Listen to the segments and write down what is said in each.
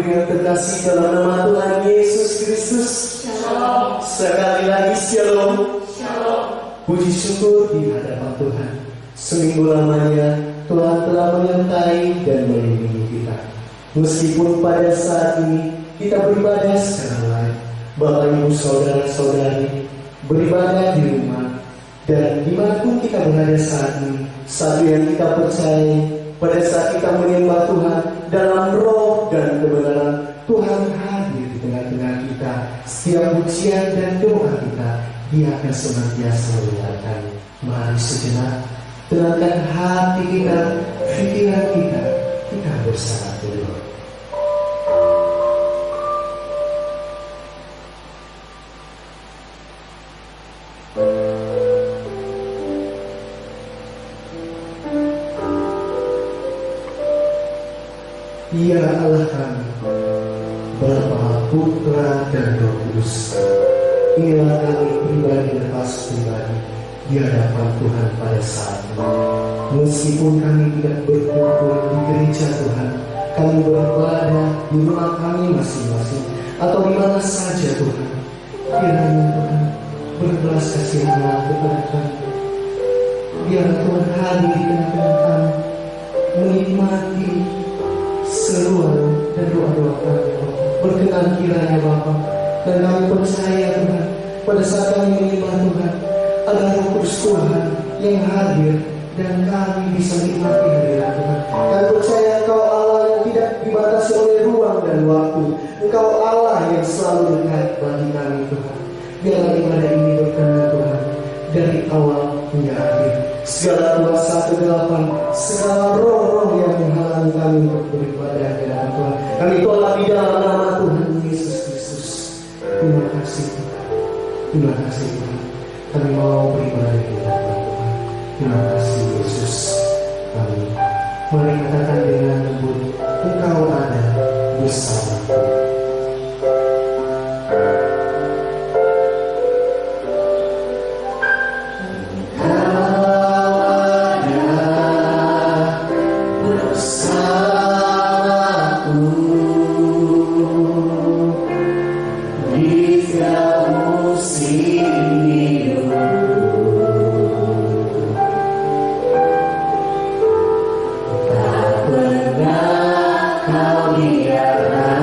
Ibu yang terkasih dalam nama Tuhan Yesus Kristus. Shalom. Sekali lagi shalom. Shalom. Puji syukur di hadapan Tuhan. Seminggu lamanya Tuhan telah menyertai dan melindungi kita. Meskipun pada saat ini kita beribadah secara live, Bapak Ibu Saudara-saudari beribadah di rumah, dan dimanapun kita berada saat ini, satu yang kita percaya, pada saat kita menyembah Tuhan dalam roh dan kebenaran, Tuhan hadir di tengah-tengah kita. Setiap pujian dan doa kita, Dia akan senantiasa mendengarkan. Mari sejenak tenangkan hati kita, pikiran kita bersatu dulu. Ya Allah kami, Bapa, Putra, dan Roh Kudus, inilah kami pribadi lepas pribadi di hadapan Tuhan pada saat ini. Meskipun kami tidak berkumpul di gereja Tuhan, kami beribadah di rumah kami masing-masing atau di mana saja Tuhan, kiranya Tuhan berbelas kasihan kepada kami. Biar Tuhan hadir di tengah-tengah kami, menikmati seruan dan doa-doa kami. Berkenan kiranya Bapa, dan kami percaya Tuhan, pada saat kami menyembah Tuhan, ada Roh Kudus Tuhan yang hadir dan kami bisa nikmati hadirat Tuhan. Kami percaya Engkau Allah yang tidak dibatasi oleh ruang dan waktu. Engkau Allah yang selalu dekat bagi kami Tuhan. Biarlah ibadah ini berkenan Tuhan dari awal hingga akhir. Segala kuasa kegelapan, segala roh-roh yang menghalangi kami untuk beribadah di hadapan Tuhan, kami tolak di dalam nama Tuhan Yesus Kristus. Terima kasih Tuhan. Terima kasih Tuhan. Kami mau beribadah di hadapan Tuhan. Terima kasih Yesus. Amin. Mari katakan dengan lembut, Engkau ada bersamaku. Tak pernah kau biarkan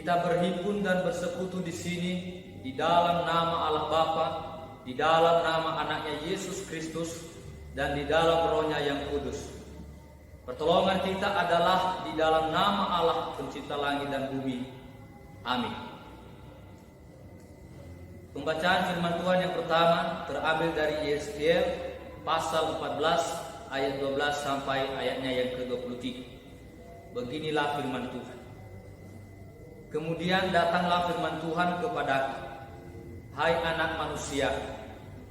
kita berhimpun dan bersekutu di sini di dalam nama Allah Bapa, di dalam nama Anaknya Yesus Kristus, dan di dalam Roh-Nya yang kudus. Pertolongan kita adalah di dalam nama Allah Pencipta langit dan bumi. Amin. Pembacaan firman Tuhan yang pertama terambil dari Yeskiel pasal 14 ayat 12 sampai ayatnya yang ke-23. Beginilah firman Tuhan. Kemudian datanglah firman Tuhan kepadaku, hai anak manusia,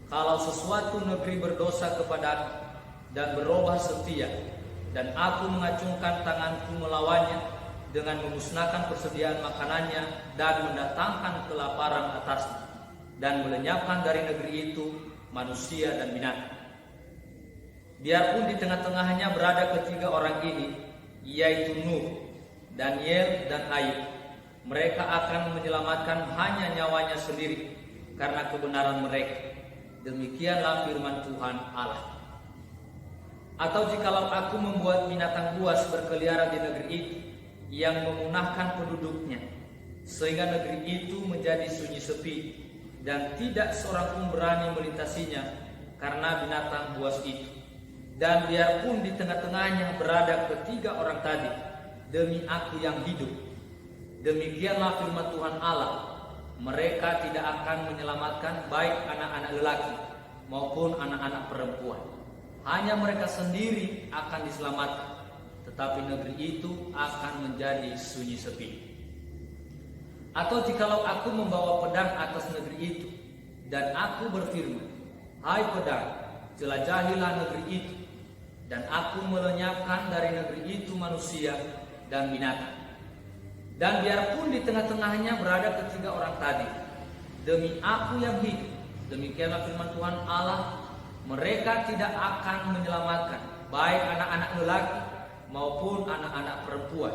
kalau sesuatu negeri berdosa kepadaku dan berubah setia, dan aku mengacungkan tanganku melawannya dengan memusnahkan persediaan makanannya dan mendatangkan kelaparan atasnya, dan melenyapkan dari negeri itu manusia dan binatang. Biarpun di tengah-tengahnya berada ketiga orang ini, yaitu Nuh, Daniel, dan Ayub, mereka akan menyelamatkan hanya nyawanya sendiri karena kebenaran mereka. Demikianlah firman Tuhan Allah. Atau jikalau aku membuat binatang buas berkeliaran di negeri itu, yang memunahkan penduduknya, sehingga negeri itu menjadi sunyi sepi, dan tidak seorang pun berani melintasinya karena binatang buas itu. Dan biarpun di tengah-tengahnya berada ketiga orang tadi, demi aku yang hidup, demikianlah firman Tuhan Allah, mereka tidak akan menyelamatkan baik anak-anak lelaki maupun anak-anak perempuan. Hanya mereka sendiri akan diselamatkan, tetapi negeri itu akan menjadi sunyi sepi. Atau jikalau aku membawa pedang atas negeri itu, dan aku berfirman, hai pedang, jelajahilah negeri itu, dan aku melenyapkan dari negeri itu manusia dan binatang. Dan biarpun di tengah-tengahnya berada ketiga orang tadi, demi aku yang hidup, demikianlah firman Tuhan Allah, mereka tidak akan menyelamatkan baik anak-anak lelaki maupun anak-anak perempuan,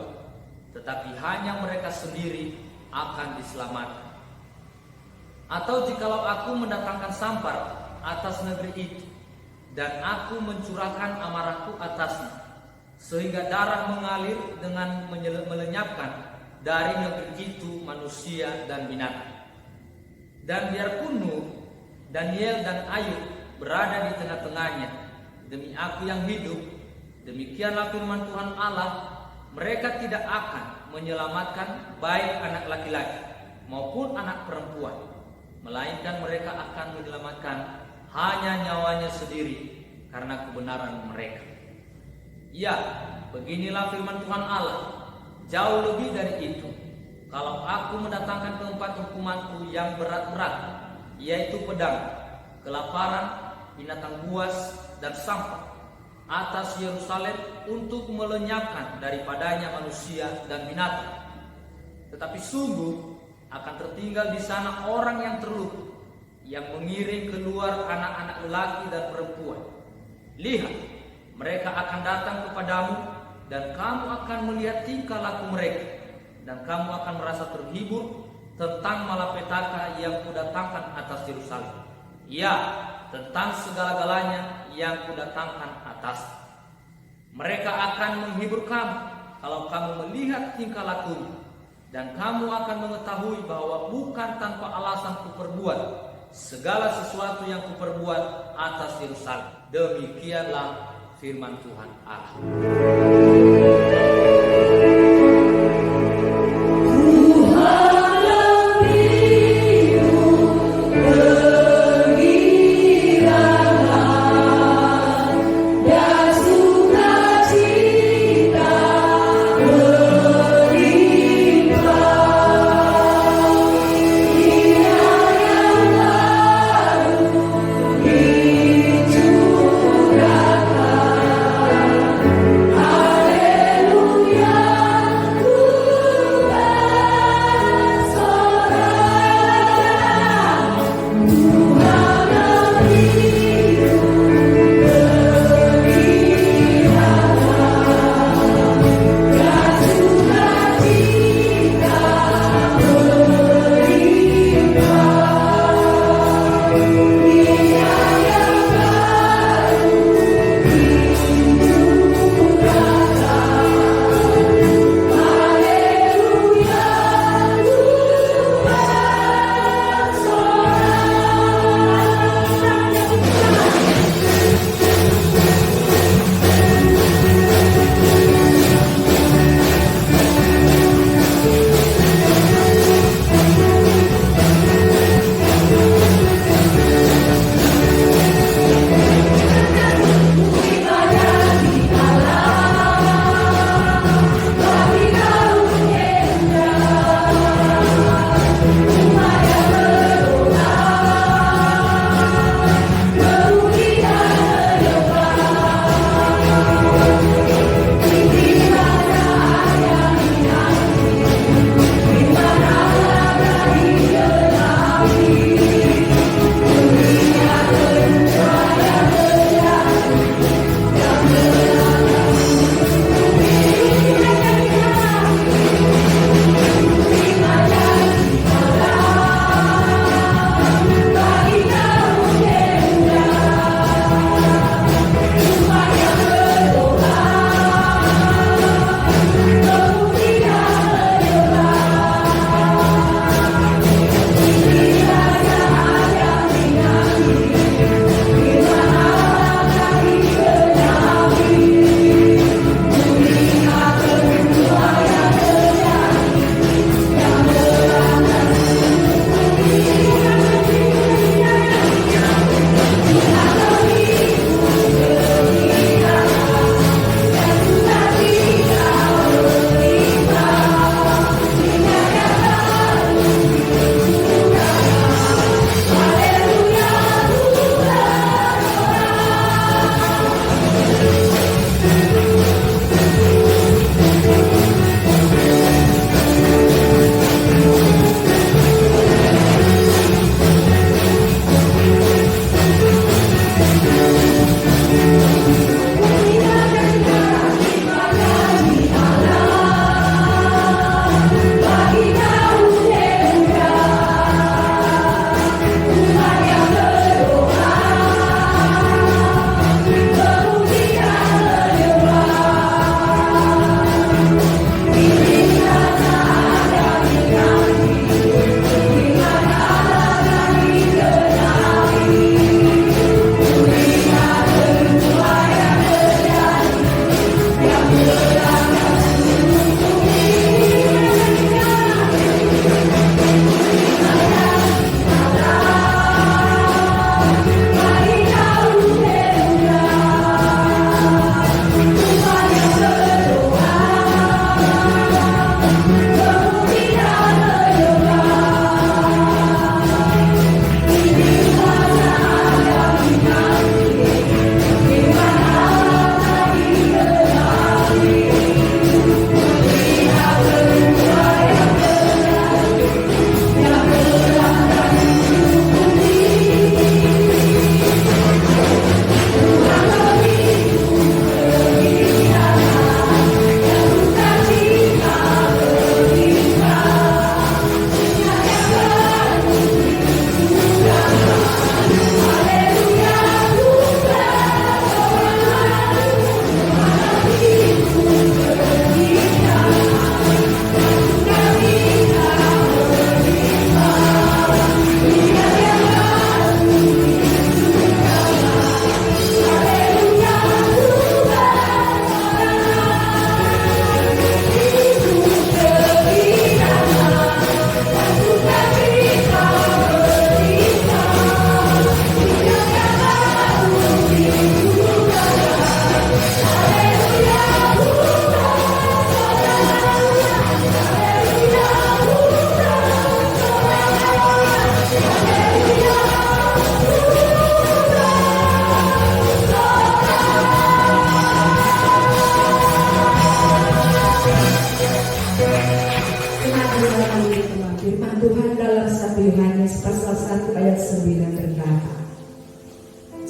tetapi hanya mereka sendiri akan diselamatkan. Atau jikalau aku mendatangkan sampar atas negeri itu, dan aku mencurahkan amarahku atasnya, sehingga darah mengalir dengan melenyapkan dari negeri itu manusia dan binatang. Dan biarpun Nuh, Daniel, dan Ayub berada di tengah-tengahnya, demi aku yang hidup, demikianlah firman Tuhan Allah, mereka tidak akan menyelamatkan baik anak laki-laki maupun anak perempuan, melainkan mereka akan menyelamatkan hanya nyawanya sendiri karena kebenaran mereka. Ya, beginilah firman Tuhan Allah, jauh lebih dari itu, kalau aku mendatangkan keempat hukumanku yang berat-berat, yaitu pedang, kelaparan, binatang buas, dan sampah atas Yerusalem untuk melenyapkan daripadanya manusia dan binatang. Tetapi sungguh akan tertinggal di sana orang yang terluka, yang mengiring keluar anak-anak lelaki dan perempuan. Lihat, mereka akan datang kepadamu, dan kamu akan melihat tingkah laku mereka, dan kamu akan merasa terhibur tentang malapetaka yang kudatangkan atas Yerusalem. Ya, tentang segala-galanya yang kudatangkan atas. Mereka akan menghibur kamu kalau kamu melihat tingkah lakunya, dan kamu akan mengetahui bahwa bukan tanpa alasan kuperbuat segala sesuatu yang kuperbuat atas Yerusalem. Demikianlah firman Tuhan Allah. Hallelujah.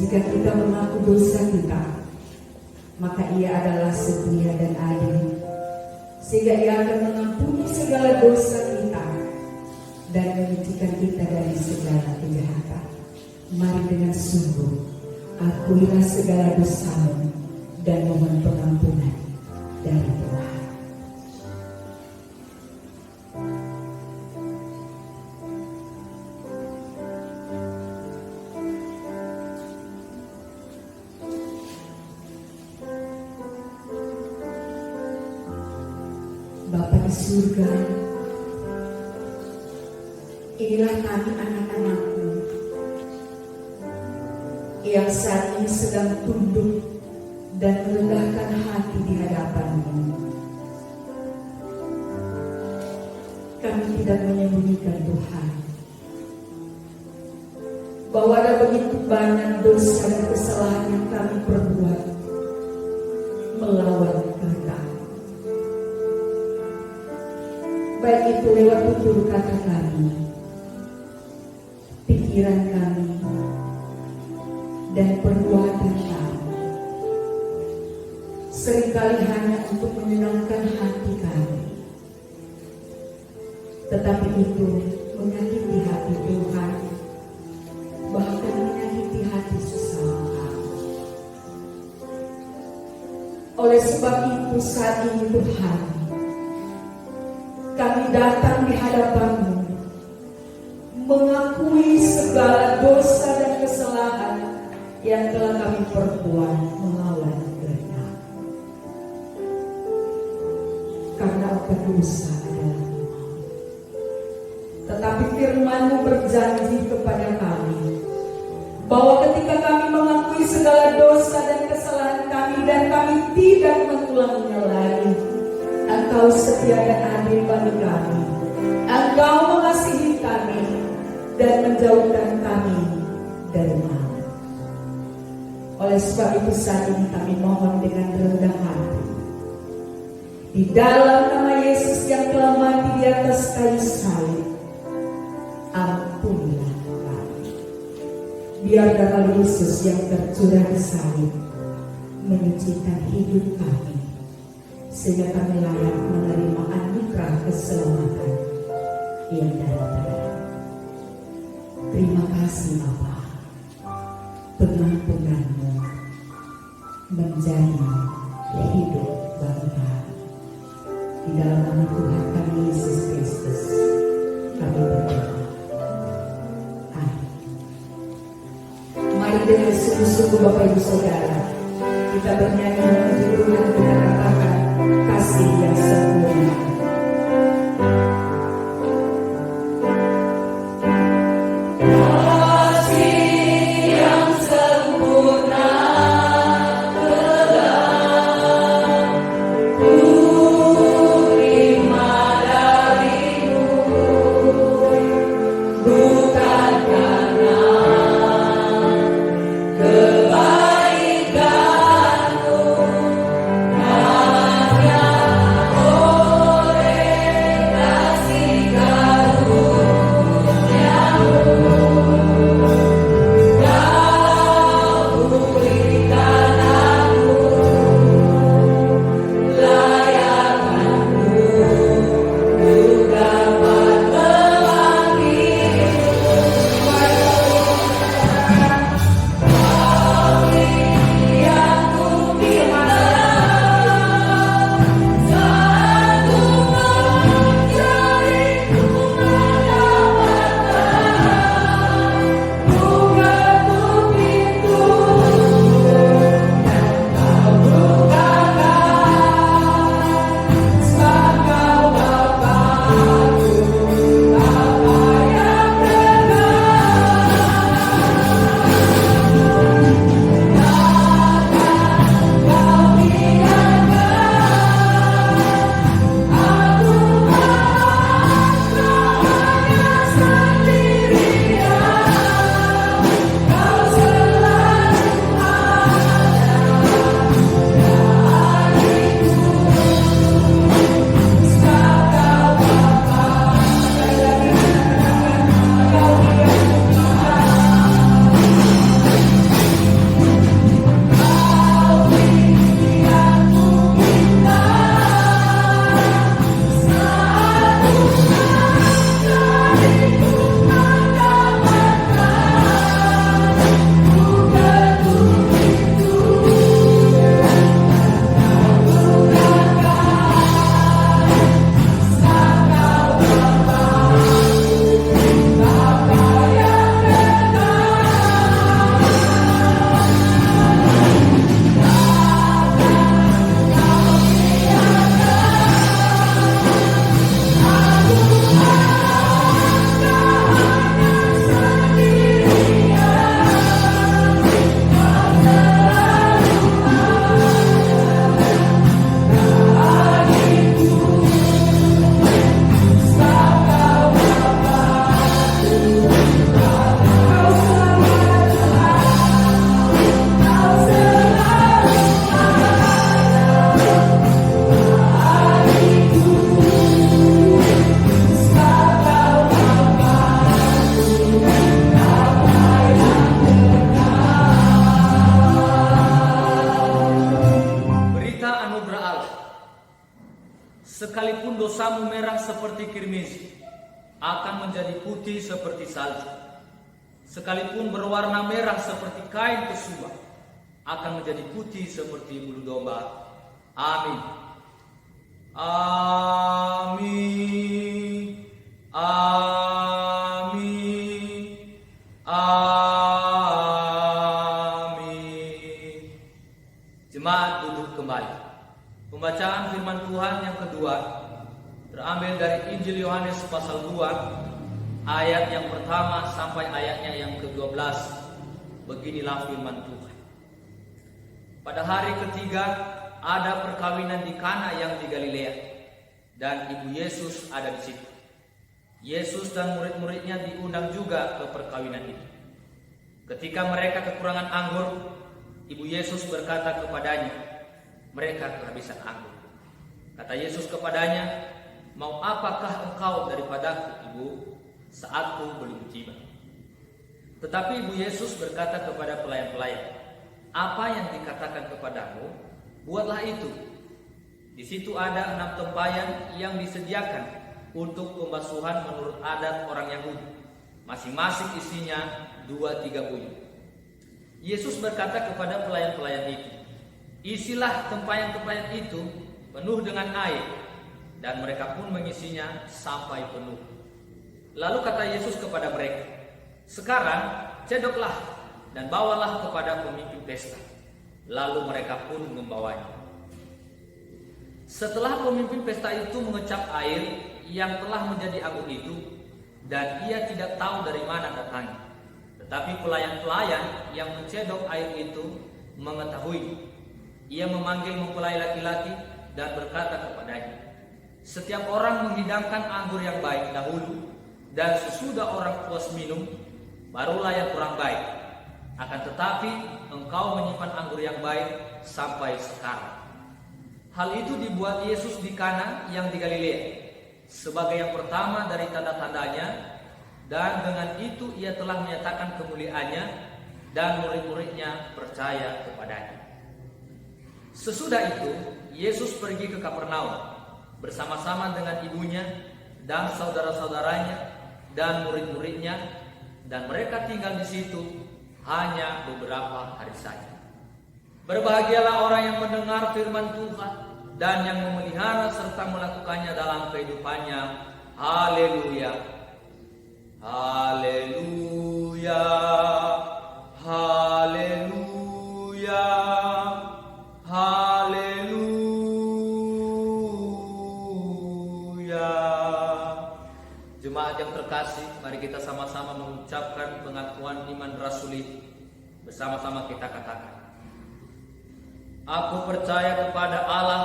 jika kita mengaku dosa kita, maka Ia adalah setia dan adil, sehingga Ia akan mengampuni segala dosa kita dan menyucikan kita dari segala kejahatan. Mari dengan sungguh akuilah segala dosamu dan mohon pengampunan dari Tuhan. Bapa di surga, inilah kami anak-anakmu yang saat ini sedang tunduk dan merendahkan hati di hadapan-Mu. Kami tidak menyembunyikan Tuhan bahwa ada begitu banyak dosa dan kesalahan yang kami perbuat melawan kehendak. Baik itu lewat tutur kata kami, pikiran kami, dan perbuatan kami. Seringkali hanya untuk menyenangkan hati kami, tetapi itu menyakiti hati Tuhan, bahkan menyakiti hati sesama kami. Oleh sebab itu saat ini Tuhan, kami datang di hadapan-Mu, mengakui segala dosa dan kesalahan yang telah kami perbuat melawan kehendak. Karena berdosa adalah maut. Tetapi firman-Mu berjanji kepada kami bahwa ketika kami mengakui segala dosa dan kesalahan kami dan kami tidak mengulanginya lagi, Engkau setia dan adil bagi kami. Engkau mengasihi kami dan menjauhkan kami dari maut. Oleh sebab itu saat ini kami mohon dengan rendah hati, di dalam nama Yesus yang telah mati di atas kayu salib, ampunilah kami. Biar darah Yesus yang tercurah di salib menyucikan hidup kami, sehingga kami layak menerima anugerah keselamatan yang daripada. Terima kasih Bapa, pengampunan-Mu menjadi hidup bagi kami. Di dalam nama Tuhan kami Yesus Kristus kami berdoa. Amin. Mari dengan sungguh-sungguh Bapak Ibu Saudara, kita bernyanyi memuji Tuhan dengan katakan kasih yang sempurna. Kebaikan-Mu dosamu merah seperti kirmizi, akan menjadi putih seperti salju. Sekalipun berwarna merah seperti kain kesua, akan menjadi putih seperti bulu domba. Amin. Amin. Amin. Amin. Jemaat duduk kembali. Pembacaan firman Tuhan yang kedua terambil dari Injil Yohanes pasal 2 ayat yang pertama sampai ayatnya yang ke-12. Beginilah firman Tuhan. Pada hari ketiga ada perkawinan di Kana yang di Galilea, dan ibu Yesus ada di situ. Yesus dan murid-muridnya diundang juga ke perkawinan itu. Ketika mereka kekurangan anggur, ibu Yesus berkata kepadanya, mereka kehabisan anggur. Kata Yesus kepadanya, mau apakah engkau daripadaku, ibu, saatku belum tiba? Tetapi ibu Yesus berkata kepada pelayan-pelayan, apa yang dikatakan kepadamu, buatlah itu. Di situ ada 6 tempayan yang disediakan untuk pembasuhan menurut adat orang Yahudi. Masing-masing isinya 2-3 buyut. Yesus berkata kepada pelayan-pelayan itu, isilah tempayan-tempayan itu penuh dengan air. Dan mereka pun mengisinya sampai penuh. Lalu kata Yesus kepada mereka, sekarang cedoklah dan bawalah kepada pemimpin pesta. Lalu mereka pun membawanya. Setelah pemimpin pesta itu mengecap air yang telah menjadi anggur itu, dan ia tidak tahu dari mana datangnya. Tetapi pelayan-pelayan yang mencedok air itu mengetahui. Ia memanggil mempelai laki-laki dan berkata kepadanya, setiap orang menghidangkan anggur yang baik dahulu, dan sesudah orang puas minum, barulah yang kurang baik. Akan tetapi engkau menyimpan anggur yang baik sampai sekarang. Hal itu dibuat Yesus di Kana yang di Galilea, sebagai yang pertama dari tanda-tandanya, dan dengan itu ia telah menyatakan kemuliaannya, dan murid-muridnya percaya kepadanya. Sesudah itu, Yesus pergi ke Kapernaum bersama-sama dengan ibunya dan saudara-saudaranya dan murid-muridnya, dan mereka tinggal di situ hanya beberapa hari saja. Berbahagialah orang yang mendengar firman Tuhan dan yang memelihara serta melakukannya dalam kehidupannya. Haleluya. Haleluya. Haleluya. Haleluya. Jemaat yang terkasih, mari kita sama-sama mengucapkan pengakuan iman rasuli. Bersama-sama kita katakan, aku percaya kepada Allah,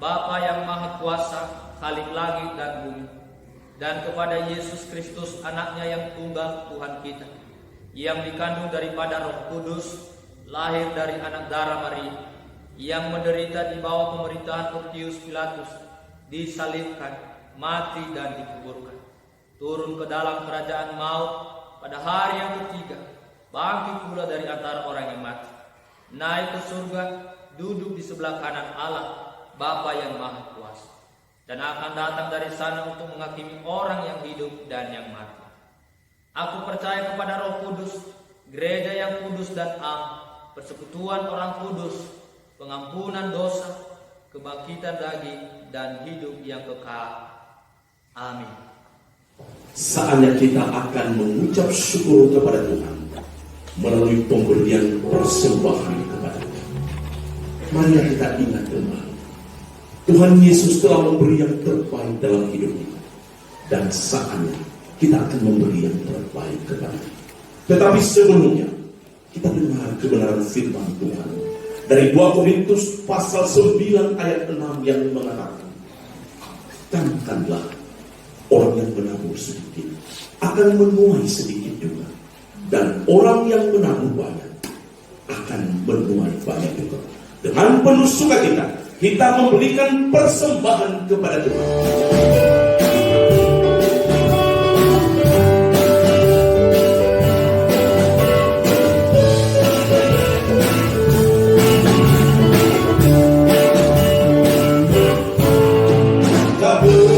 Bapa yang Maha Kuasa, Khalik langit dan bumi, dan kepada Yesus Kristus, anaknya yang tunggal, Tuhan kita, yang dikandung daripada Roh Kudus, lahir dari anak darah Maria, yang menderita di bawah pemerintahan Pontius Pilatus, disalibkan, mati dan dikuburkan, turun ke dalam kerajaan maut, pada hari yang ketiga bangkit pula dari antara orang yang mati, naik ke surga, duduk di sebelah kanan Allah, Bapa yang Maha Kuasa, dan akan datang dari sana untuk menghakimi orang yang hidup dan yang mati. Aku percaya kepada Roh Kudus, gereja yang kudus dan am, persekutuan orang kudus, pengampunan dosa, kebangkitan daging, dan hidup yang kekal. Amin. Saatnya kita akan mengucap syukur kepada Tuhan melalui pemberian persembahan kepada Tuhan. Mari kita ingat kembali, Tuhan Yesus telah memberi yang terbaik dalam hidup kita, dan saatnya kita akan memberi yang terbaik kepada Dia. Tetapi sebelumnya, kita dengar kebenaran firman Tuhan dari 2 Korintus pasal 9 ayat 6 yang mengatakan, katakanlah orang yang menabur sedikit akan menuai sedikit juga, dan orang yang menabur banyak akan menuai banyak juga. Dengan penuh sukacita kita memberikan persembahan kepada Tuhan. Kabul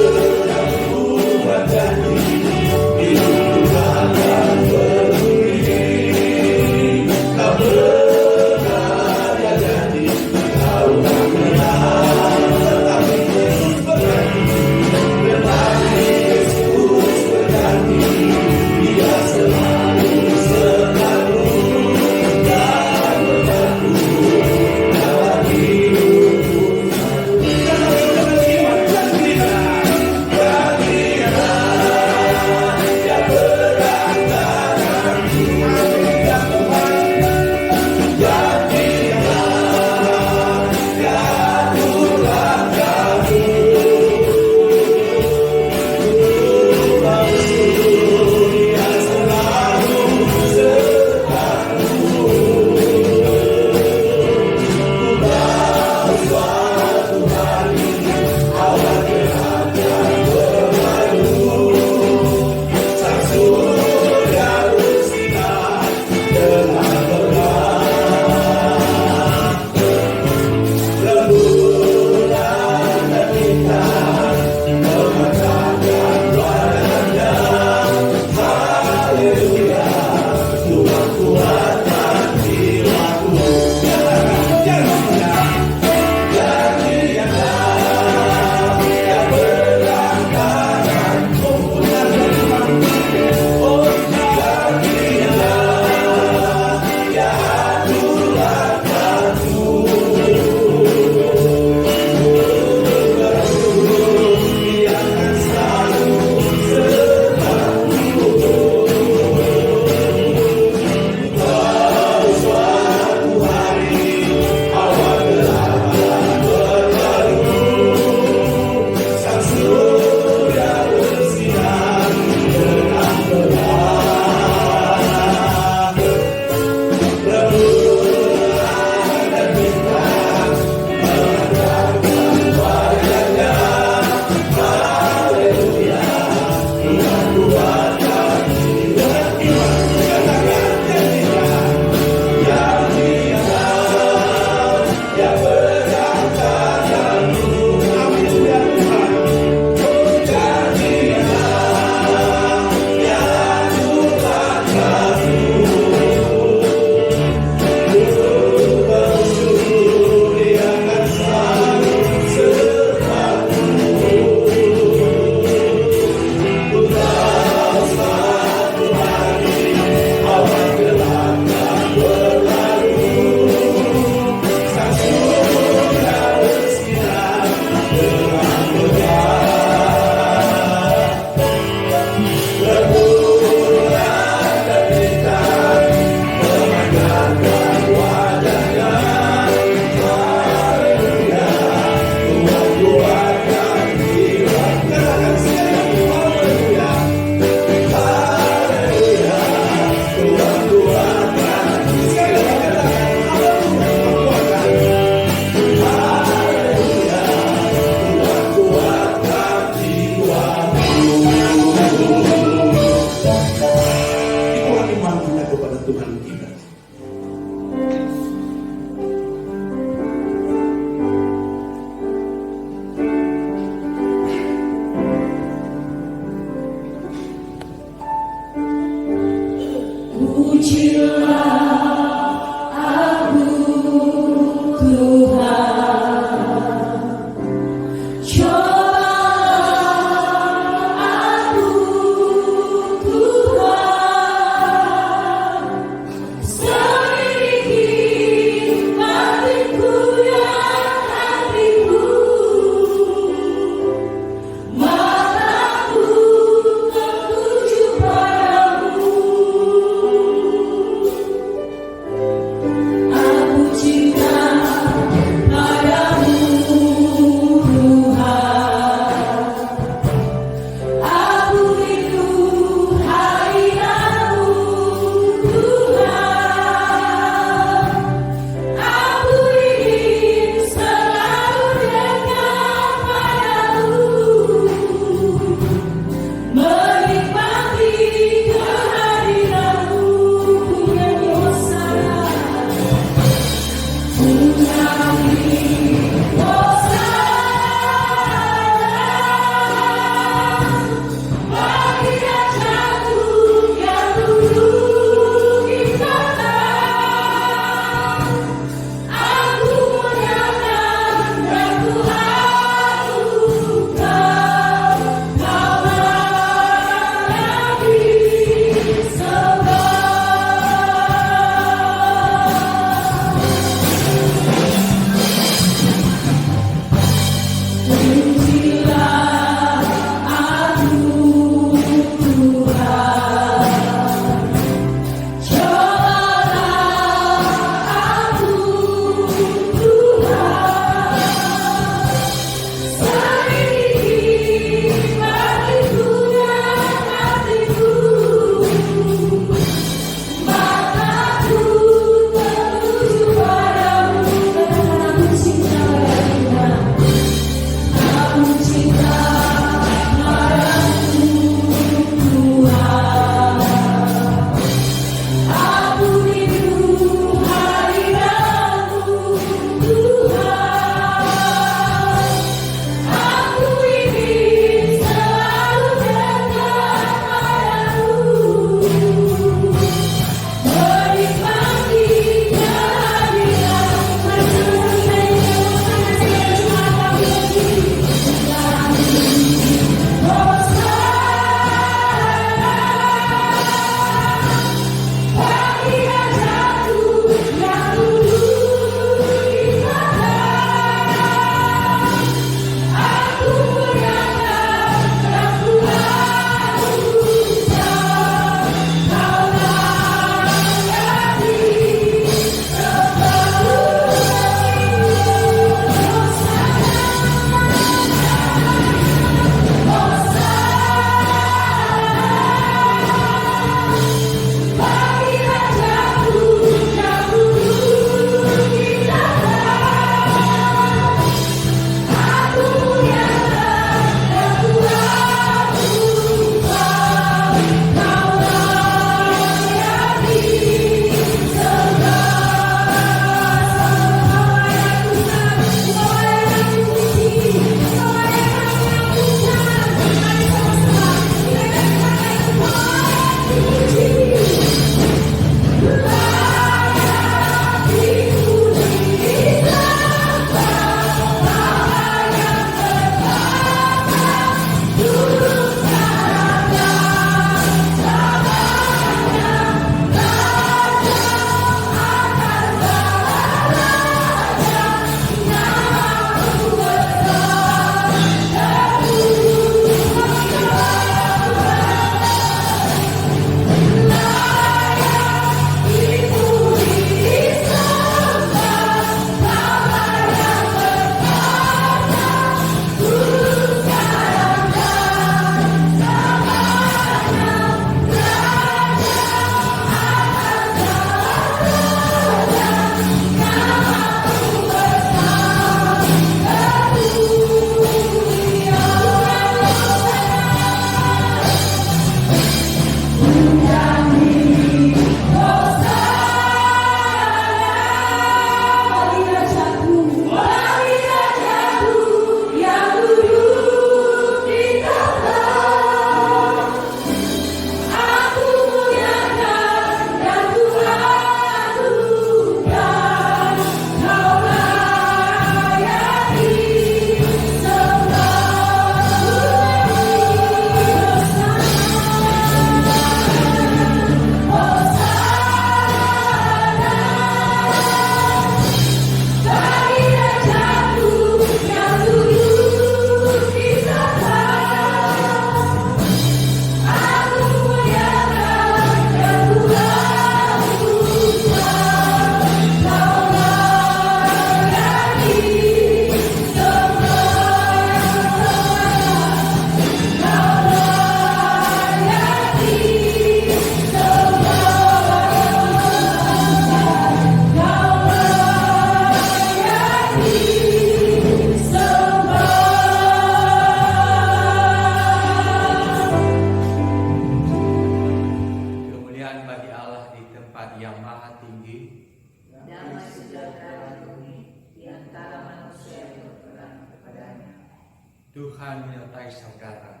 Tuhan menyertai saudara.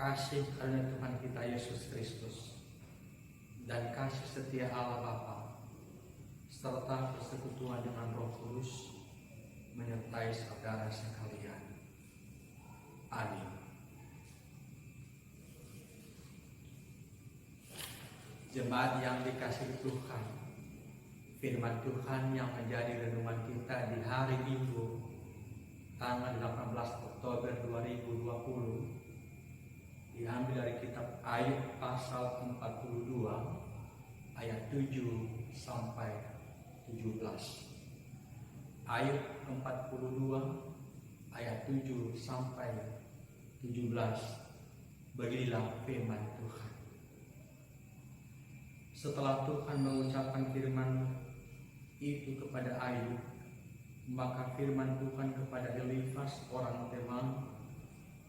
Kasih karunia Tuhan kita Yesus Kristus dan kasih setia Allah Bapa serta persekutuan dengan Roh Kudus menyertai saudara sekalian. Amin. Jemaat yang dikasihi Tuhan, firman Tuhan yang menjadi renungan kita di hari Minggu tanggal 18 Oktober 2020 diambil dari kitab Ayub pasal 42 ayat 7 sampai 17. Ayub 42 ayat 7 sampai 17. Beginilah firman Tuhan. Setelah Tuhan mengucapkan firman itu kepada Ayub, maka firman Tuhan kepada Elifas orang Teman,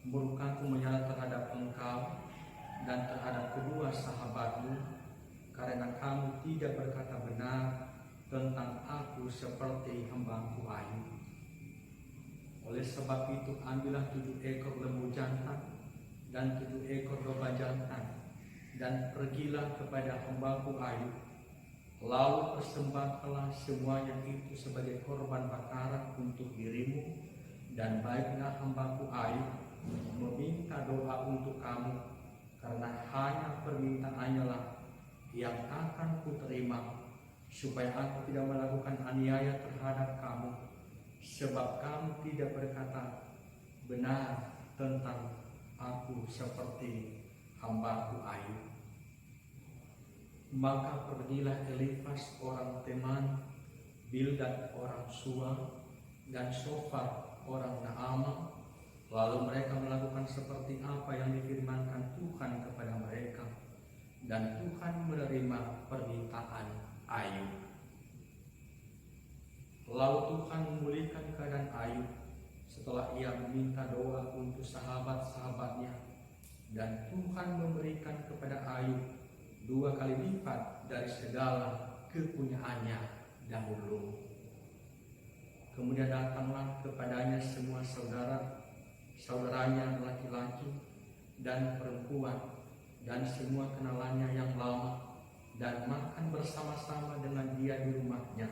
murkaku menyala terhadap engkau dan terhadap kedua sahabatmu, karena kamu tidak berkata benar tentang aku seperti hamba-Ku Ayub. Oleh sebab itu ambillah 7 ekor lembu jantan dan 7 ekor domba jantan, dan pergilah kepada hamba-Ku Ayub. Lalu persembahkanlah semuanya itu sebagai korban bakaran untuk dirimu, dan baiklah hamba-Ku Ayub meminta doa untuk kamu, karena hanya permintaannya lah yang akan kuterima, supaya aku tidak melakukan aniaya terhadap kamu, sebab kamu tidak berkata benar tentang aku seperti hamba-Ku Ayub. Maka pergilah Elifas orang Teman, Bildad orang Suwa, dan Sofar orang Naamah. Lalu mereka melakukan seperti apa yang difirmankan Tuhan kepada mereka, dan Tuhan menerima permintaan Ayub. Lalu Tuhan memulihkan keadaan Ayub setelah ia meminta doa untuk sahabat-sahabatnya, dan Tuhan memberikan kepada Ayub 2 kali lipat dari segala kepunyaannya dahulu. Kemudian datanglah kepadanya semua saudaranya laki-laki dan perempuan, dan semua kenalannya yang lama, dan makan bersama-sama dengan dia di rumahnya.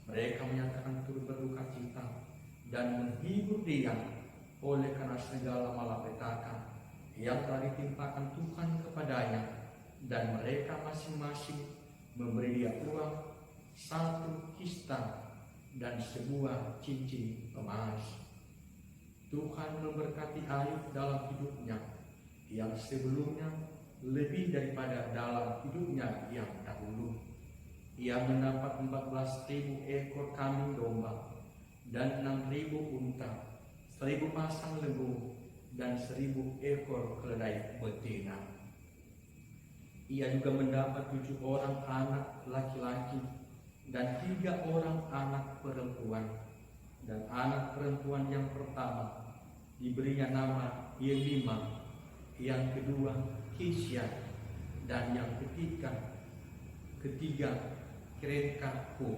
Mereka menyatakan turut berduka cita dan menghibur dia oleh karena segala malapetaka yang telah ditimpakan Tuhan kepadanya, dan mereka masing-masing memberi dia uang 1 kista dan sebuah cincin emas. Tuhan memberkati Ayub dalam hidupnya yang sebelumnya lebih daripada dalam hidupnya yang dahulu. Ia mendapat 14.000 ekor kambing domba dan 6.000 unta, 1.000 pasang lembu dan 1.000 ekor keledai betina. Ia juga mendapat 7 orang anak laki-laki dan 3 orang anak perempuan. Dan anak perempuan yang pertama diberinya nama Yemima, yang kedua Kisya, dan yang ketiga Kerenkaku.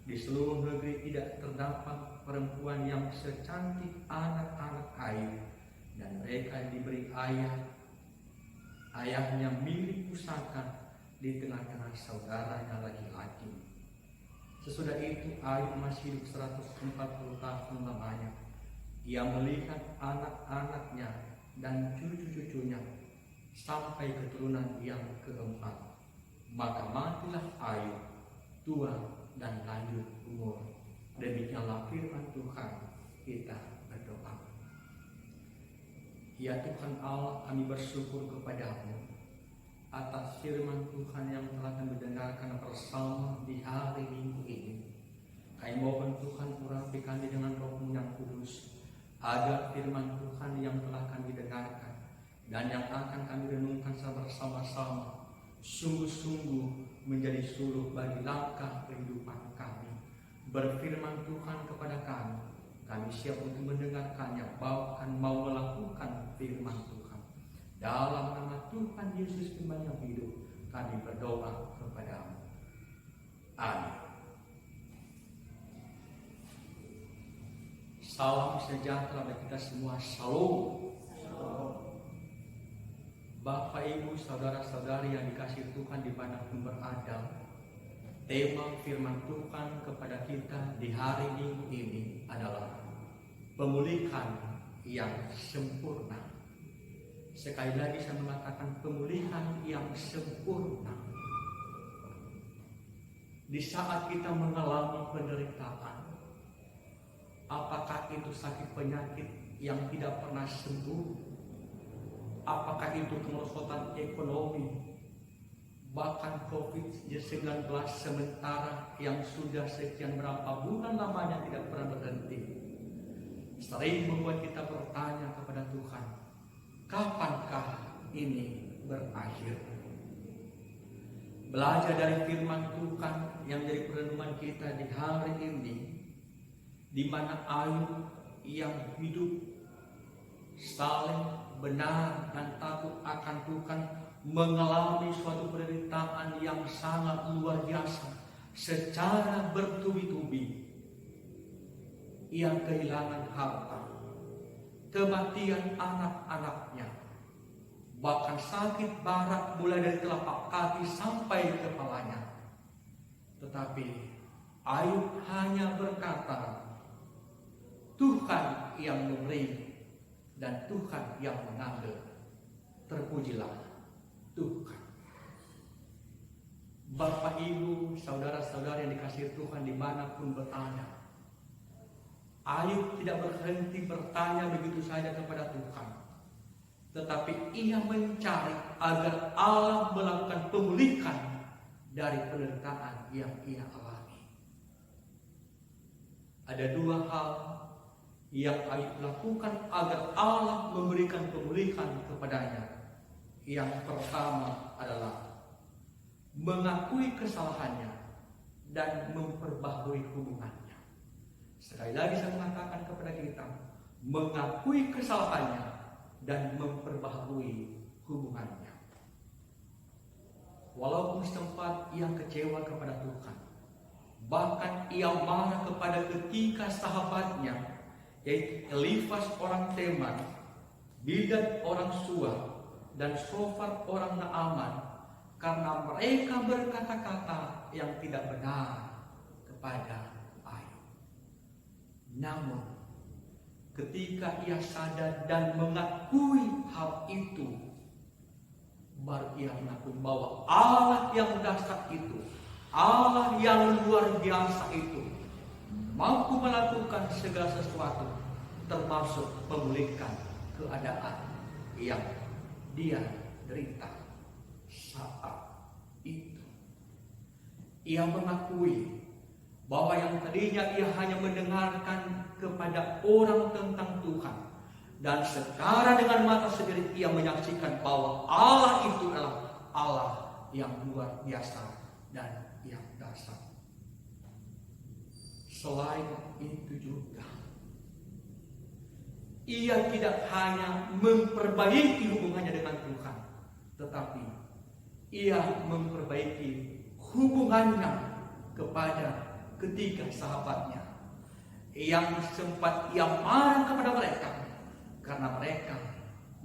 Di seluruh negeri tidak terdapat perempuan yang secantik anak-anak Ayub, dan mereka diberi ayahnya milik pusaka di tengah-tengah saudaranya laki-laki. Sesudah itu Ayub masih hidup 140 tahun lamanya. Ia melihat anak-anaknya dan cucu-cucunya sampai keturunan yang keempat. Maka matilah Ayub, tua dan lanjut umur. Demikianlah firman Tuhan. Kita berdoa. Ya Tuhan Allah, kami bersyukur kepada-Mu atas firman Tuhan yang telah kami dengarkan bersama di hari Minggu ini. Kami mohon Tuhan urapi kami dengan Roh-Mu yang kudus, agar firman Tuhan yang telah kami dengarkan dan yang akan kami renungkan bersama-sama sungguh-sungguh menjadi suluh bagi langkah kehidupan kami. Berfirman Tuhan kepada kami siap untuk mendengarkannya, bahkan mau melakukan firman Tuhan. Dalam nama Tuhan Yesus firman yang hidup, kami berdoa kepada-Mu. Amin. Salam sejahtera bagi kita semua. Shalom. Bapak, Ibu, saudara-saudari yang dikasihi Tuhan dimanapun berada, tema firman Tuhan kepada kita di hari Minggu ini adalah pemulihan yang sempurna. Sekali lagi saya mengatakan pemulihan yang sempurna. Di saat kita mengalami penderitaan, apakah itu sakit penyakit yang tidak pernah sembuh? Apakah itu kemerosotan ekonomi? Bahkan COVID-19 sementara yang sudah sekian berapa bulan lamanya tidak pernah berhenti. Sering membuat kita bertanya kepada Tuhan, kapankah ini berakhir? Belajar dari firman Tuhan yang menjadi perenungan kita di hari ini, di mana Ayub yang hidup saling benar dan takut akan Tuhan mengalami suatu penderitaan yang sangat luar biasa secara bertubi-tubi. Ia kehilangan harta, kematian anak-anaknya, bahkan sakit barat mulai dari telapak kaki sampai kepalanya. Tetapi Ayub hanya berkata, Tuhan yang memberi dan Tuhan yang mengambil. Terpujilah Tuhan. Bapak, Ibu, saudara-saudara yang dikasihi Tuhan dimanapun berada, Ayub tidak berhenti bertanya begitu saja kepada Tuhan, tetapi ia mencari agar Allah melakukan pemulihan dari penderitaan yang ia alami. Ada dua hal yang Ayub lakukan agar Allah memberikan pemulihan kepadanya. Yang pertama adalah mengakui kesalahannya dan memperbaharui hubungannya. Sekali lagi saya mengatakan kepada kita, mengakui kesalahannya dan memperbaharui hubungannya. Walaupun sempat ia kecewa kepada Tuhan, bahkan ia marah kepada ketiga sahabatnya, yaitu Elifas orang Teman, Bildad orang Suah, dan Sofar orang Naaman, karena mereka berkata-kata yang tidak benar kepada Ayub. Namun ketika ia sadar dan mengakui hal itu, baru ia mengakui bahwa Allah yang dahsyat itu, Allah yang luar biasa itu, mampu melakukan segala sesuatu, termasuk memulihkan keadaan yang dia derita saat itu. Ia mengakui bahwa yang tadinya ia hanya mendengarkan kepada orang tentang Tuhan, dan sekarang dengan mata sendiri ia menyaksikan bahwa Allah itu adalah Allah yang luar biasa dan yang dahsyat. Selain itu juga, ia tidak hanya memperbaiki hubungannya dengan Tuhan, tetapi ia memperbaiki hubungannya kepada ketiga sahabatnya yang sempat ia marah kepada mereka karena mereka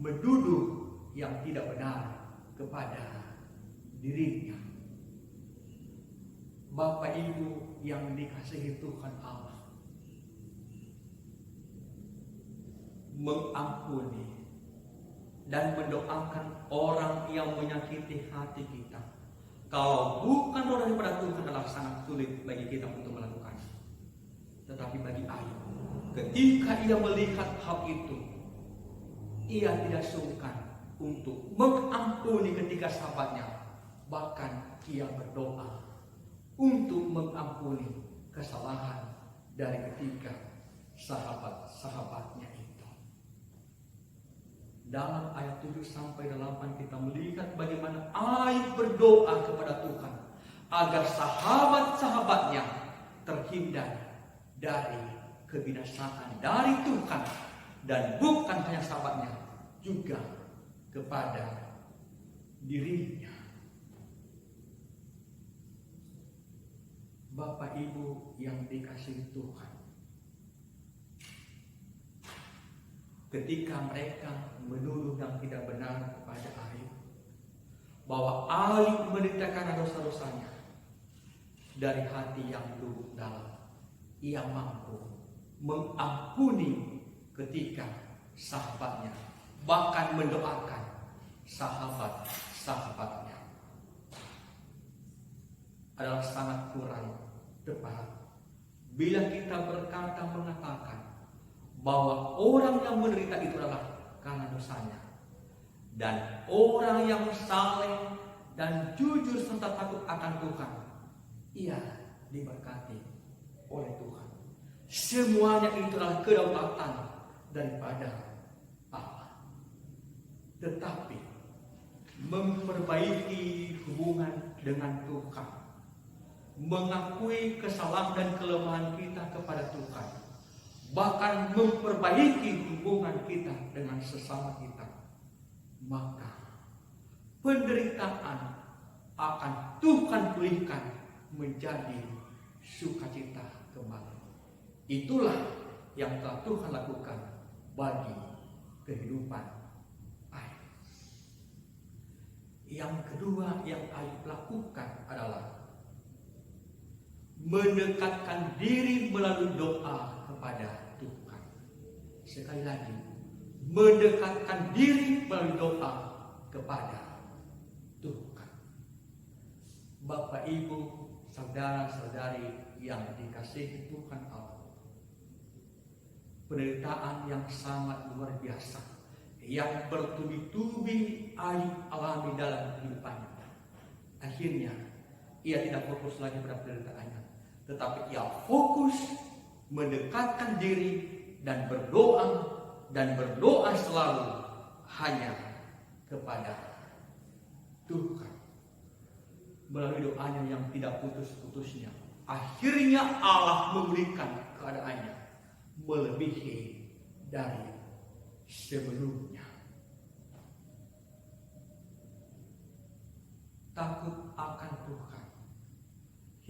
menuduh yang tidak benar kepada dirinya. Bapak, Ibu yang dikasihi Tuhan Allah, mengampuni dan mendoakan orang yang menyakiti hati kita, kalau bukan orang daripada Tuhan, adalah sangat sulit bagi kita untuk melakukannya. Tetapi bagi Ayub, ketika ia melihat hal itu, ia tidak sungkan untuk mengampuni ketiga sahabatnya. Bahkan ia berdoa untuk mengampuni kesalahan dari ketiga sahabat-sahabatnya itu. Dalam ayat 7 sampai 8 kita melihat bagaimana Ayub berdoa kepada Tuhan agar sahabat-sahabatnya terhindar dari kebinasaan dari Tuhan, dan bukan hanya sahabatnya, juga kepada dirinya. Bapak, Ibu yang dikasihi Tuhan, ketika mereka menuduh yang tidak benar kepada Ayub, bahwa Ayub menderita karena dosa-dosanya, dari hati yang lubuk dalam ia mampu mengampuni ketika sahabatnya, bahkan mendoakan sahabat-sahabatnya. Adalah sangat kurang tepat bila kita mengatakan bahwa orang yang menderita itu adalah karena dosanya, dan orang yang saleh dan jujur serta takut akan Tuhan, ia diberkati oleh Tuhan. Semuanya itu adalah kedaulatan daripada Allah. Tetapi memperbaiki hubungan dengan Tuhan, mengakui kesalahan dan kelemahan kita kepada Tuhan, bahkan memperbaiki hubungan kita dengan sesama kita, maka penderitaan akan Tuhan pulihkan menjadi sukacita kembali. Itulah yang telah Tuhan lakukan bagi kehidupan Ayub. Yang kedua yang Ayub lakukan adalah mendekatkan diri melalui doa kepada Tuhan. Sekali lagi, mendekatkan diri melalui doa kepada Tuhan. Bapak, Ibu, saudara-saudari yang dikasihi Tuhan Allah, penderitaan yang sangat luar biasa yang bertubi-tubi Ayub alami dalam kehidupannya. Akhirnya ia tidak fokus lagi pada penderitaannya, tetapi ia fokus mendekatkan diri dan berdoa selalu hanya kepada Tuhan. Melalui doanya yang tidak putus-putusnya, akhirnya Allah memberikan keadaannya melebihi dari sebelumnya. Takut akan Tuhan,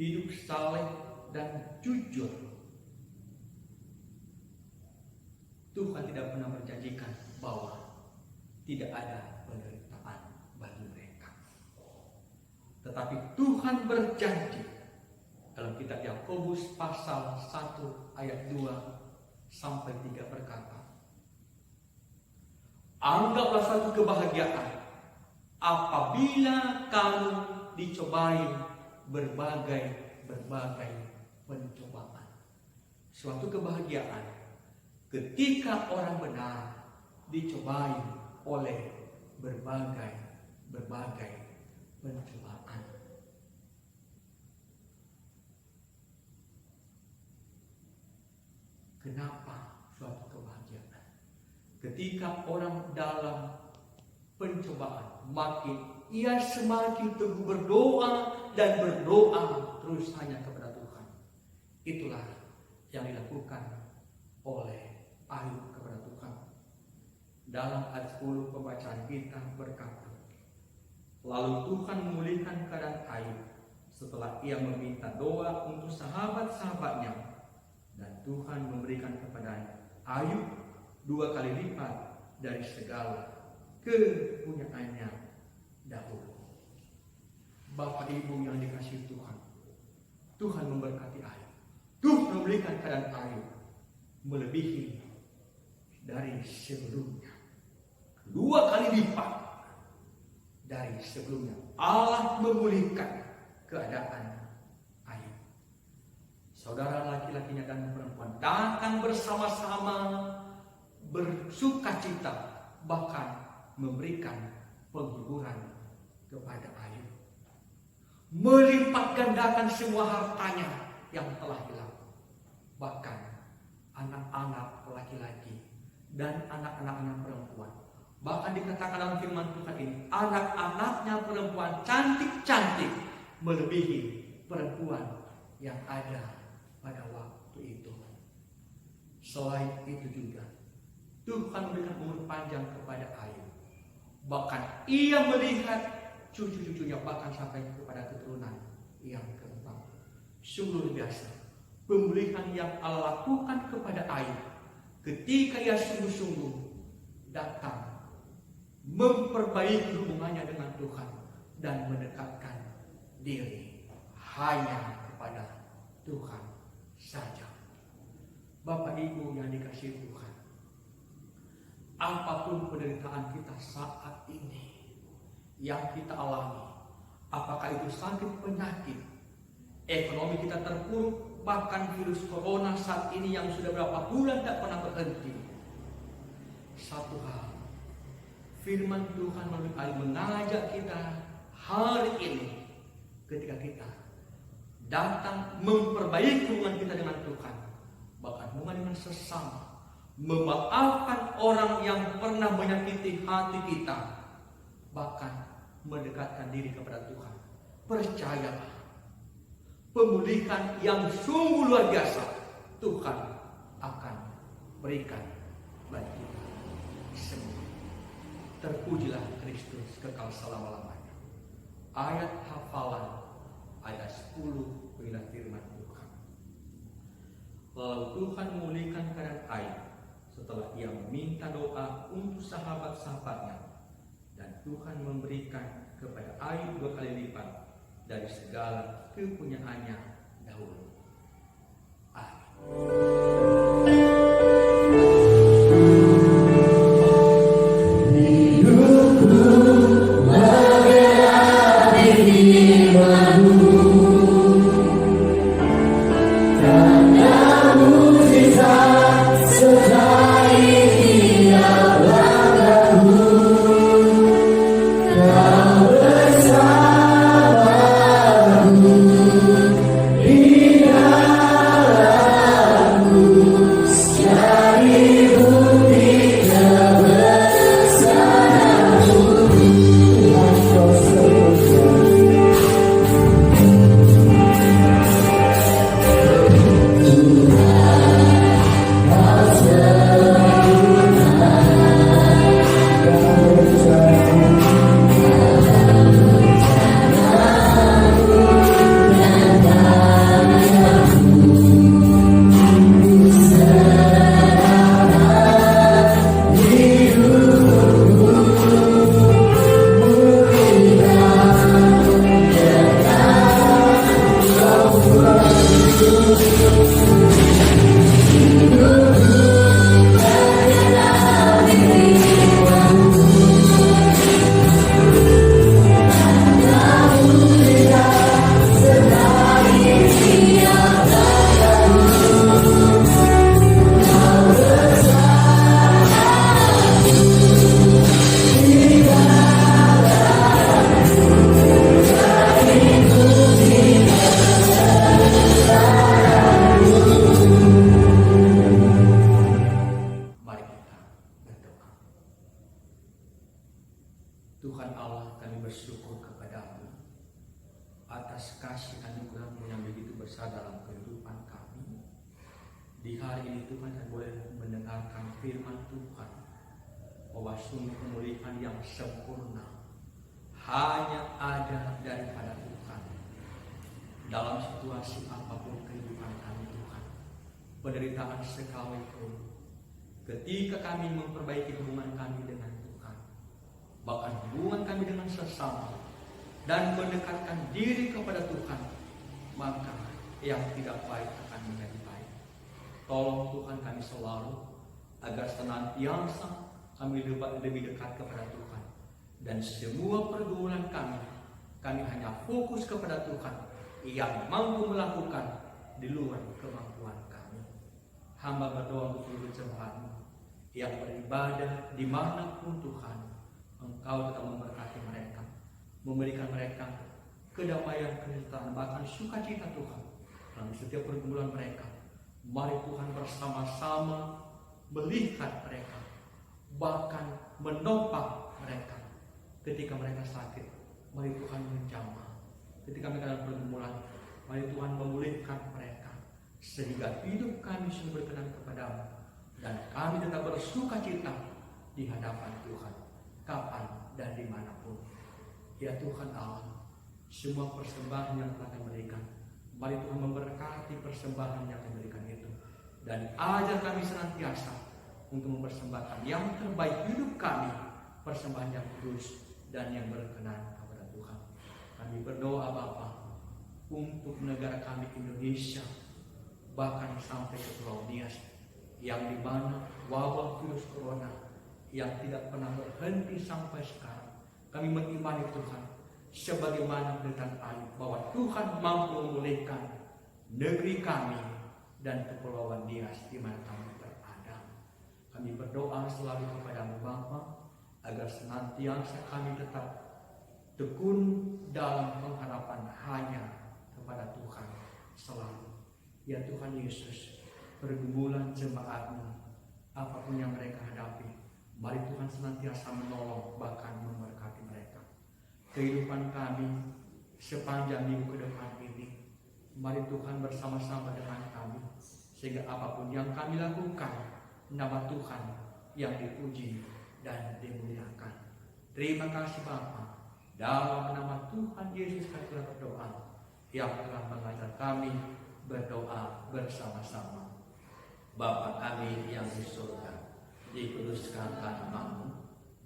hidup saleh dan jujur. Tuhan tidak pernah berjanjikan bahwa tidak ada penderitaan bagi mereka. Tetapi Tuhan berjanji dalam kitab Yakobus pasal 1 ayat 2 sampai 3 berkata, anggaplah suatu kebahagiaan apabila kamu dicobai berbagai pencobaan. Suatu kebahagiaan ketika orang benar dicobai oleh berbagai pencobaan. Kenapa suatu kebahagiaan? Ketika orang dalam pencobaan, makin ia semakin teguh berdoa dan berdoa terus hanya kepada Tuhan. Itulah yang dilakukan oleh Ayub kepada Tuhan. Dalam ayat 10 pembacaan kita berkata, lalu Tuhan memulihkan keadaan Ayub setelah ia meminta doa untuk sahabat-sahabatnya, dan Tuhan memberikan kepada Ayub 2 kali lipat dari segala kepunyaannya dahulu. Bapak Ibu yang dikasihi Tuhan, Tuhan memberkati Ayub. Tuhan memberikan keadaan Ayub melebihi dari sebelumnya, 2 kali lipat dari sebelumnya. Allah memulihkan keadaan Ayub. Saudara laki-lakinya dan perempuan datang bersama-sama bersukacita, bahkan memberikan penghiburan kepada Ayub, melipat gandakan semua hartanya yang telah hilang. Bahkan anak-anak laki-laki dan anak-anaknya perempuan, bahkan dikatakan dalam firman Tuhan ini, anak-anaknya perempuan cantik-cantik melebihi perempuan yang ada pada waktu itu. Selain itu juga Tuhan memberikan umur panjang kepada Ayub. Bahkan ia melihat cucu-cucunya, bahkan sampai kepada keturunan yang keempat. Sungguh luar biasa pemulihan yang Allah lakukan kepada Ayub ketika ia sungguh-sungguh datang memperbaiki hubungannya dengan Tuhan dan mendekatkan diri hanya kepada Tuhan saja. Bapak Ibu yang dikasihi Tuhan, apapun penderitaan kita saat ini yang kita alami, apakah itu sakit penyakit, ekonomi kita terpuruk, bahkan virus corona saat ini yang sudah berapa bulan tak pernah berhenti. Satu hal, firman Tuhan melalui ayat mengajak kita hari ini ketika kita datang memperbaiki hubungan kita dengan Tuhan, bahkan hubungan dengan sesama, memaafkan orang yang pernah menyakiti hati kita, bahkan mendekatkan diri kepada Tuhan. Percayalah, pemulihan yang sungguh luar biasa Tuhan akan berikan bagi kita semua. Terpujilah Kristus kekal selama-lamanya. Ayat hafalan ayat 10 inilah firman Tuhan. Lalu Tuhan memulihkan keadaan Ayub setelah ia meminta doa untuk sahabat-sahabatnya, dan Tuhan memberikan kepada Ayub 2 kali lipat dari segala kepunyaannya dahulu. Amin. Tuhan Allah, kami bersyukur kepadamu atas kasih anugerah-Mu yang begitu besar dalam kehidupan kami. Di hari ini Tuhan, kami boleh mendengarkan firman Tuhan bahwa sungguh pemulihan yang sempurna hanya ada daripada Tuhan. Dalam situasi apapun kehidupan kami Tuhan, penderitaan sekalipun, ketika kami memperbaiki hubungan kami dengan Tuhan, bahkan hubungan kami dengan sesama, dan mendekatkan diri kepada Tuhan, maka yang tidak baik akan menjadi baik. Tolong Tuhan kami selalu agar senantiasa kami lebih dekat kepada Tuhan, dan semua pergumulan kami hanya fokus kepada Tuhan yang mampu melakukan di luar kemampuan kami. Hamba berdoa untuk seluruh jemaat-Mu yang beribadah dimanapun Tuhan, Engkau tetap memberkati mereka, memberikan mereka kedamaian, kesejahtera, bahkan sukacita Tuhan dalam setiap pergumulan mereka. Mari Tuhan bersama-sama melihat mereka, bahkan menopang mereka ketika mereka sakit. Mari Tuhan menjamah ketika mereka dalam pergumulan. Mari Tuhan memulihkan mereka sehingga hidup kami sungguh berkenan kepada-Mu, dan kami tetap bersukacita di hadapan Tuhan kapan dan dimanapun. Ya Tuhan Allah, semua persembahan yang telah kami berikan, mari Tuhan memberkati persembahan yang kami berikan itu, dan ajar kami senantiasa untuk mempersembahkan yang terbaik hidup kami, persembahan yang kudus dan yang berkenan kepada Tuhan. Kami berdoa Bapa untuk negara kami Indonesia, bahkan sampai ke Pulau Nias, yang dimana wabah virus corona yang tidak pernah berhenti sampai sekarang. Kami mengimani Tuhan, sebagaimana penderitaan Ayub, bahwa Tuhan mampu memulihkan negeri kami dan kepulauan Nias di mana kami berada. Kami berdoa selalu kepada-Mu Bapa, agar senantiasa kami tetap tekun dalam pengharapan hanya kepada Tuhan selalu. Ya Tuhan Yesus, pergumulan jemaat-Mu, apapun yang mereka hadapi, mari Tuhan senantiasa menolong, bahkan memberkati mereka. Kehidupan kami sepanjang minggu ke depan ini, mari Tuhan bersama-sama dengan kami, sehingga apapun yang kami lakukan, nama Tuhan yang dipuji dan dimuliakan. Terima kasih Bapa, dalam nama Tuhan Yesus kami telah berdoa, yang telah mengajar kami berdoa bersama-sama. Bapa kami yang di surga, dikuduskanlah nama-Mu,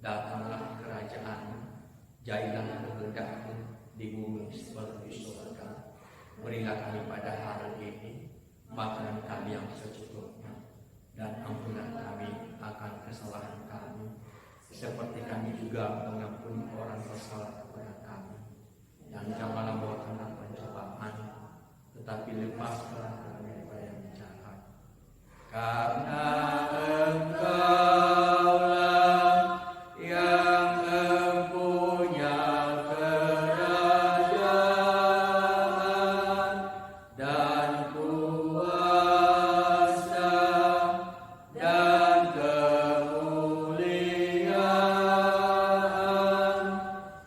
datanglah kerajaan-Mu, jadilah kehendak-Mu di bumi seperti di surga. Berilah kami pada hari ini makanan kami yang secukupnya, dan ampunilah kami akan kesalahan kami, seperti kami juga mengampuni orang bersalah kepada kami. Dan janganlah bawa kami dalam pencobaan, tetapi lepaskanlah kami daripada yang jahat. Karena Engkaulah yang mempunyai kerajaan dan kuasa dan kemuliaan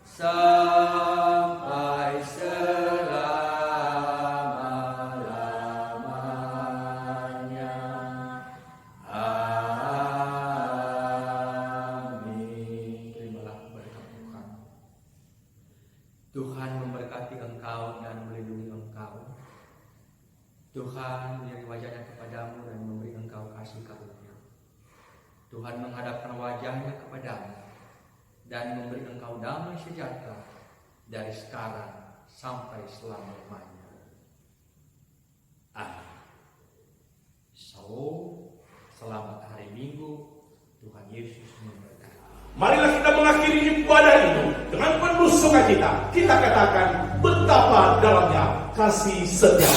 sampai selama-lamanya. Amin. Terimalah berkat Tuhan. Tuhan memberkati engkau dan melindungi engkau. Tuhan menyeri wajahnya kepadamu dan memberi engkau kasih karunia. Tuhan menghadapkan wajahnya kepadamu dan memberi engkau damai sejahtera dari sekarang sampai selama-lamanya. Amin. Selamat hari Minggu. Tuhan Yesus memberkati. Marilah kita mengakhiri ibadah itu dengan penuh sukacita. Kita katakan betapa dalamnya kasih setia.